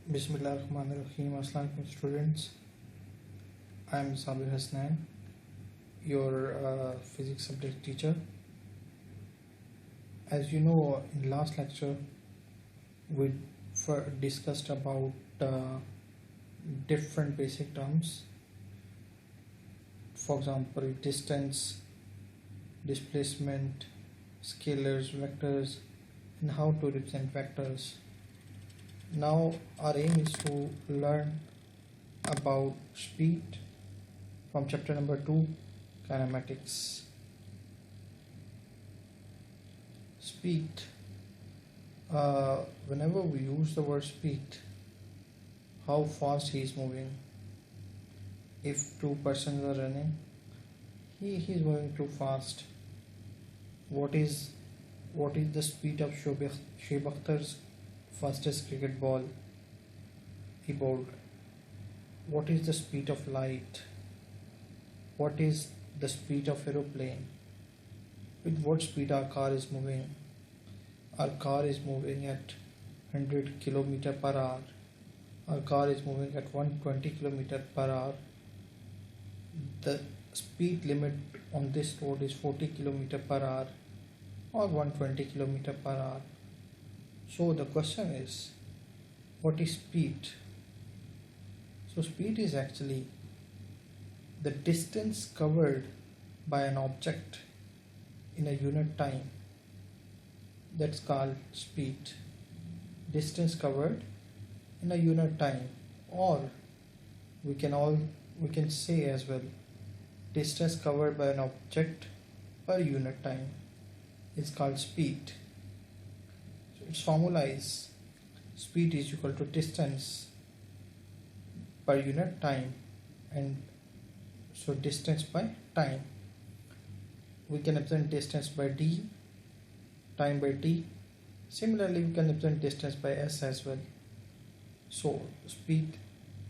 Bismillahirrahmanirrahim. Assalamu alaikum students. I am Sabir Hasnan, your physics subject teacher. As you know, in last lecture we discussed about different basic terms. For example, distance, displacement, scalars, vectors, and how to represent vectors. Now our aim is to learn about speed from chapter number 2, kinematics. Speed. Whenever we use the word speed, how fast he is moving. If two persons are running, he is moving too fast. What is the speed of Shoaib Akhtar's fastest cricket ball he bowled? What is the speed of light? What is the speed of aeroplane? With what speed our car is moving? Our car is moving at 100 km per hour. Our car is moving at 120 km per hour. The speed limit on this road is 40 km per hour or 120 km per hour. So the question is, what is speed? So speed is actually the distance covered by an object in a unit time. That's called speed. Distance covered in a unit time, or we can say as well, distance covered by an object per unit time is called speed. Its formula is speed is equal to distance per unit time, and so distance by time. We can represent distance by d, time by t. Similarly, we can represent distance by s as well. So speed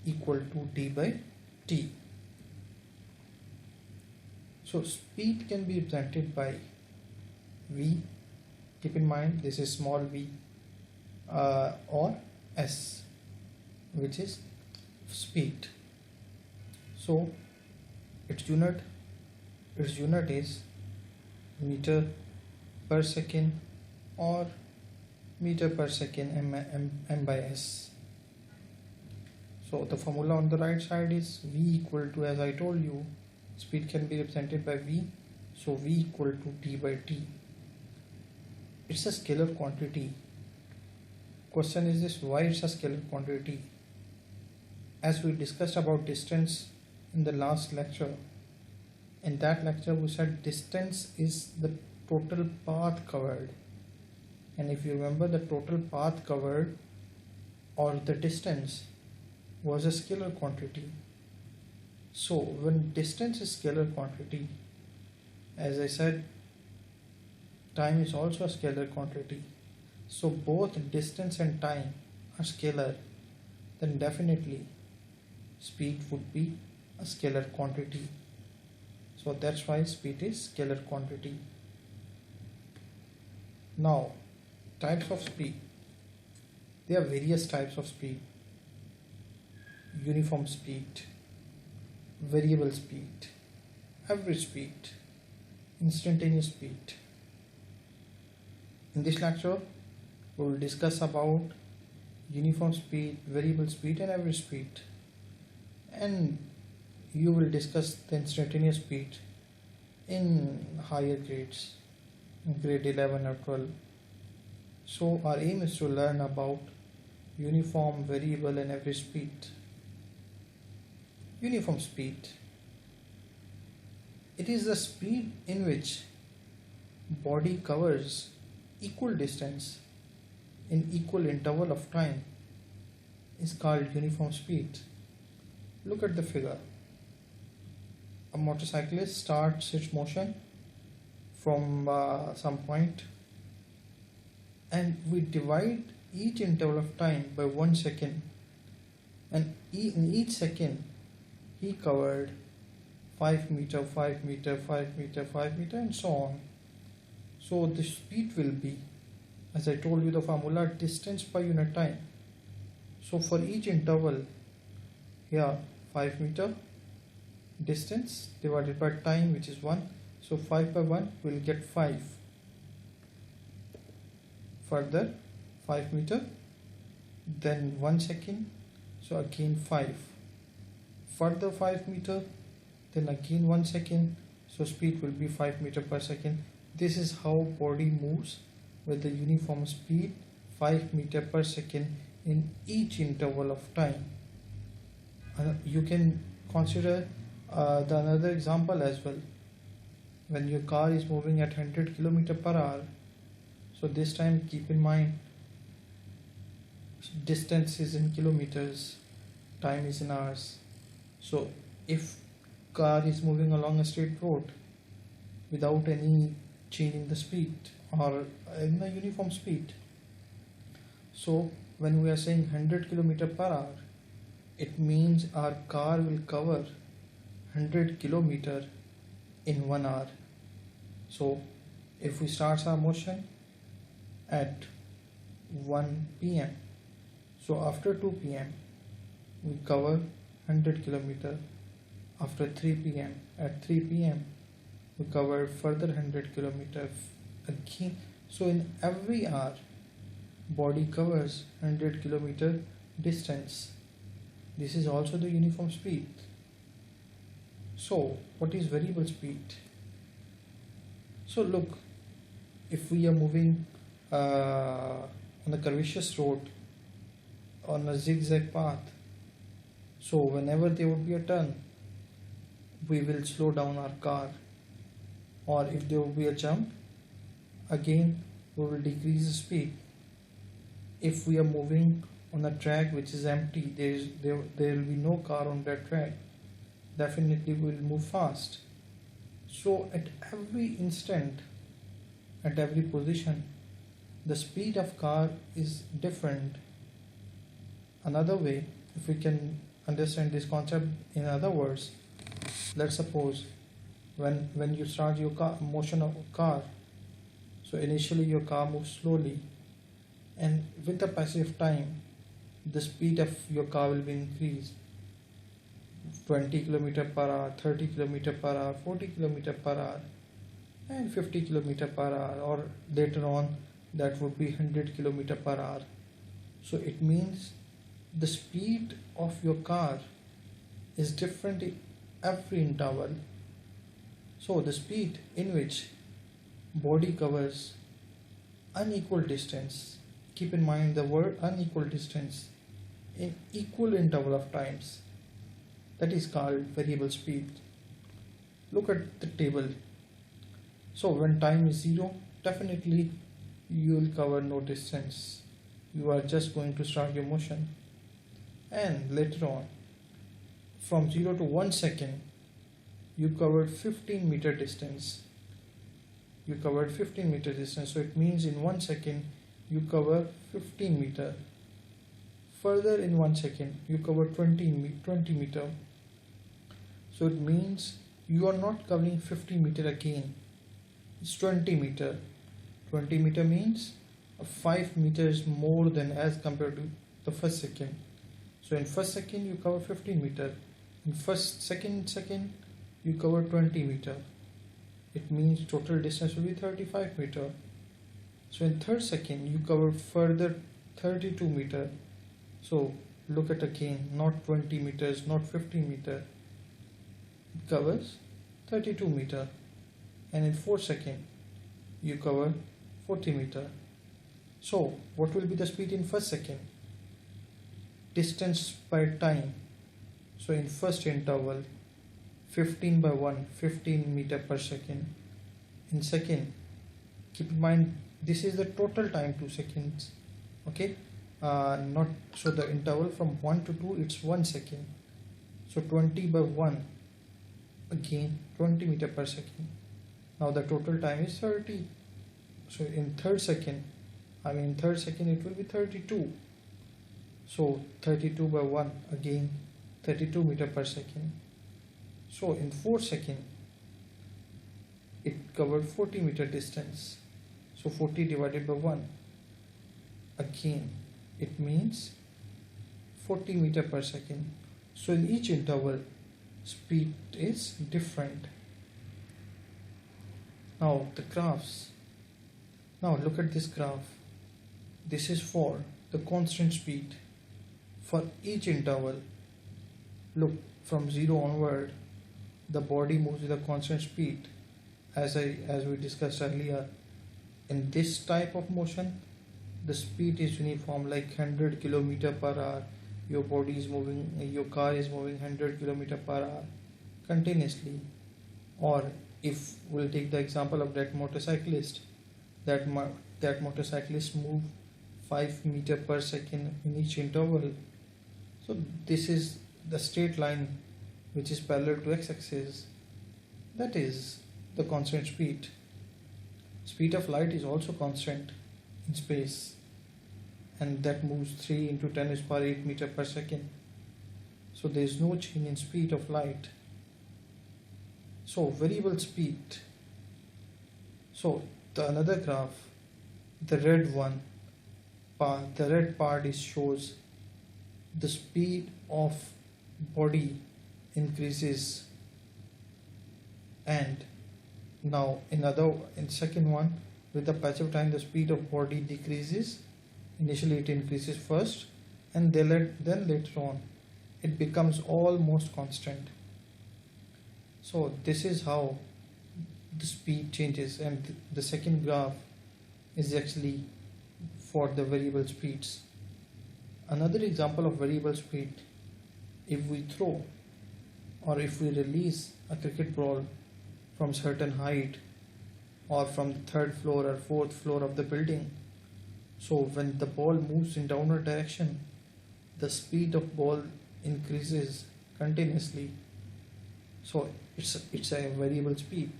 equal to d by t. So speed can be represented by v. Keep in mind this is small v, or s, which is speed. So its unit is meter per second or meter per second m by s. So the formula on the right side is v equal to, as I told you, speed can be represented by v, so v equal to d by t. It's a scalar quantity. Question is this, why it's a scalar quantity? As we discussed about distance in the last lecture, in that lecture we said distance is the total path covered, and if you remember, the total path covered or the distance was a scalar quantity. So when distance is scalar quantity, as I said, time is also a scalar quantity. So both distance and time are scalar, then definitely speed would be a scalar quantity. So that's why speed is scalar quantity. Now, types of speed. There are various types of speed. Uniform speed, variable speed, average speed, instantaneous speed. In this lecture, we will discuss about uniform speed, variable speed, and average speed. And you will discuss the instantaneous speed in higher grades, in grade 11 or 12. So our aim is to learn about uniform, variable, and average speed. Uniform speed. It is the speed in which body covers equal distance in equal interval of time is called uniform speed. Look at the figure. A motorcyclist starts its motion from some point, and we divide each interval of time by 1 second, and in each second he covered 5 meter, 5 meter, 5 meter, 5 meter, and so on. So the speed will be, as I told you, the formula distance per unit time. So for each interval, here 5 meter distance divided by time, which is 1. So 5 by 1 will get 5. Further 5 meter, then 1 second, so again 5. Further 5 meter, then again 1 second, so speed will be 5 meter per second. This is how body moves with the uniform speed 5 meter per second in each interval of time. You can consider the another example as well. When your car is moving at 100 km per hour, so this time keep in mind distance is in kilometers, time is in hours. So if car is moving along a straight road without any change in the speed or in the uniform speed, so when we are saying 100 km per hour, it means our car will cover 100 km in 1 hour. So if we start our motion at 1 p.m., so after 2 p.m. we cover 100 km. After 3 p.m. at 3 p.m. we cover further 100 km again. So in every hour body covers 100 km distance. This is also the uniform speed. So what is variable speed? So look, if we are moving on a curvaceous road on a zigzag path, so whenever there would be a turn, we will slow down our car, or if there will be a jump, again we will decrease the speed. If we are moving on a track which is empty, there will be no car on that track, definitely we will move fast. So at every instant, at every position, the speed of car is different. Another way, if we can understand this concept in other words, let's suppose when you start your motion of a car, so initially your car moves slowly, and with the passage of time the speed of your car will be increased 20 km per hour, 30 km per hour, 40 km per hour, and 50 km per hour, or later on that would be 100 km per hour. So it means the speed of your car is different in every interval. So the speed in which body covers unequal distance, keep in mind the word unequal distance, in equal interval of times, that is called variable speed. Look at the table. So when time is 0, definitely you will cover no distance. You are just going to start your motion, and later on from 0 to 1 second you covered 15 meter distance. You covered 15 meter distance, so it means in 1 second you cover 15 meter. Further in 1 second you cover 20 meter. So it means you are not covering 50 meter again, it's 20 meter. 20 meter means 5 meters more than as compared to the first second. So in first second you cover 15 meter, in second you cover 20 meter. It means total distance will be 35 meter. So in third second you cover further 32 meter. So look at again, not 20 meters, not 15 meter, it covers 32 meter. And in 4 second you cover 40 meter. So what will be the speed in first second? Distance by time. So in first interval 15 by 1, 15 meter per second. In second, keep in mind this is the total time, 2 seconds, okay, not so the interval from 1 to 2 it's 1 second. So 20 by 1, again 20 meter per second. Now the total time is 30. So in third second it will be 32. So 32 by 1, again 32 meter per second. So in 4 second it covered 40 meter distance. So 40 divided by 1, again it means 40 meter per second. So in each interval, speed is different. Now the graphs. Now look at this graph. This is for the constant speed for each interval. Look, from 0 onward, the body moves with a constant speed. As we discussed earlier, in this type of motion, the speed is uniform, like 100 kilometer per hour. Your car is moving 100 kilometer per hour continuously. Or if we'll take the example of that motorcyclist, that motorcyclist move 5 meter per second in each interval. So this is the straight line which is parallel to x-axis. That is the constant speed. Speed of light is also constant in space, and that moves 3 into 10 to the power 8 meter per second. So there is no change in speed of light. So variable speed. So the another graph, the red one, the red part shows the speed of body increases, and now in second one, with the passage of time, the speed of body decreases. Initially it increases first, and then later on it becomes almost constant. So this is how the speed changes, and the second graph is actually for the variable speeds. Another example of variable speed, if we throw or if we release a cricket ball from certain height, or from the third floor or fourth floor of the building, so when the ball moves in downward direction, the speed of ball increases continuously. So it's a variable speed.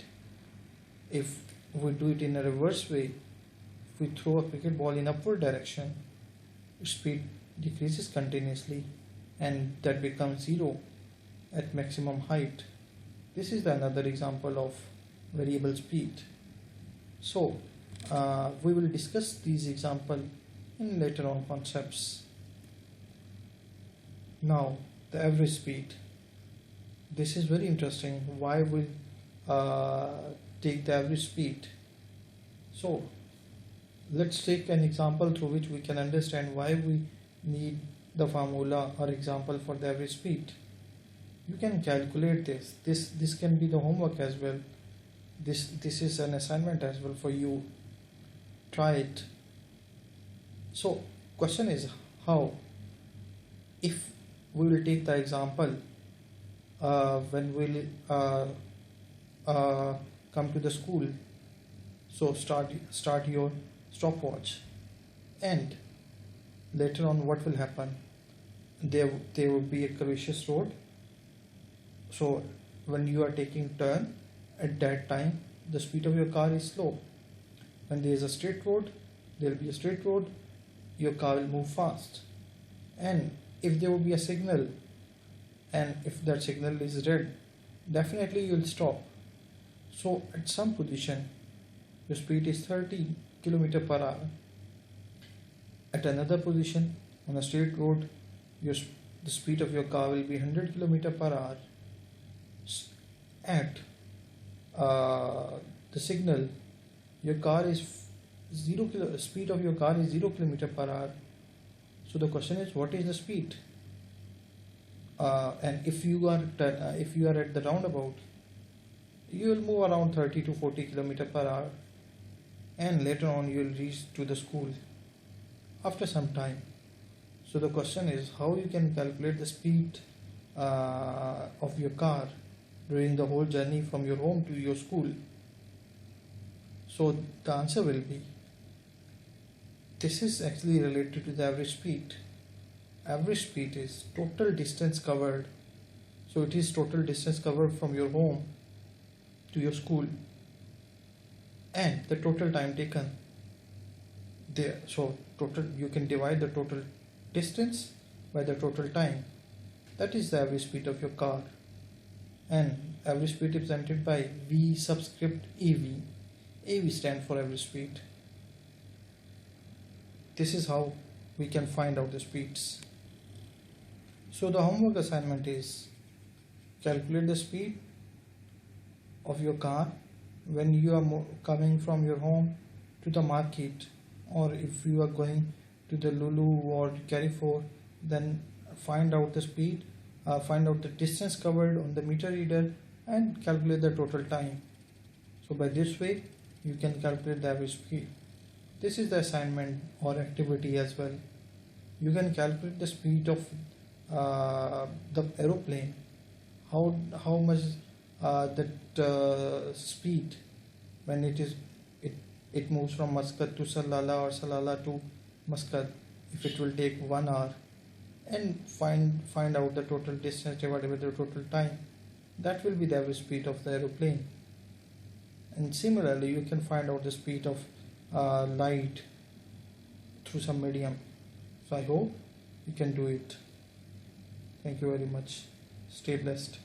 If we do it in a reverse way, if we throw a cricket ball in upward direction, speed decreases continuously, and that becomes 0 at maximum height. This is another example of variable speed. So we will discuss these examples in later on concepts. Now the average speed. This is very interesting. Why we take the average speed? So let's take an example through which we can understand why we need the formula or example for the average speed. You can calculate this. This can be the homework as well. This is an assignment as well for you. Try it. So question is how? If we will take the example when we'll come to the school, so start your stopwatch, and later on what will happen? There will be a curvaceous road. So when you are taking turn, at that time the speed of your car is slow. When there is a straight road, there will be a straight road, your car will move fast. And if there will be a signal, and if that signal is red, definitely you will stop. So at some position your speed is 30 km per hour. At another position on a straight road, the speed of your car will be 100 km per hour. At the signal, your car is speed of your car is 0 km per hour. So the question is, what is the speed? And if you are at the roundabout, you will move around 30 to 40 km per hour, and later on you will reach to the school after some time. So the question is how you can calculate the speed of your car during the whole journey from your home to your school. So the answer will be, this is actually related to the average speed. Average speed is total distance covered. So it is total distance covered from your home to your school, and the total time taken there. So total, you can divide the total distance by the total time. That is the average speed of your car. And average speed is represented by V subscript AV. AV stands for average speed. This is how we can find out the speeds. So the homework assignment is calculate the speed of your car when you are coming from your home to the market, or if you are going to the Lulu or Carrefour, then find out the speed, find out the distance covered on the meter reader and calculate the total time. So by this way you can calculate the average speed. This is the assignment or activity as well. You can calculate the speed of the aeroplane, how much that speed when it moves from Muscat to Salalah or Salalah to Muscat, if it will take 1 hour, and find out the total distance divided by the total time. That will be the average speed of the aeroplane. And similarly you can find out the speed of light through some medium. So I hope you can do it. Thank you very much. Stay blessed.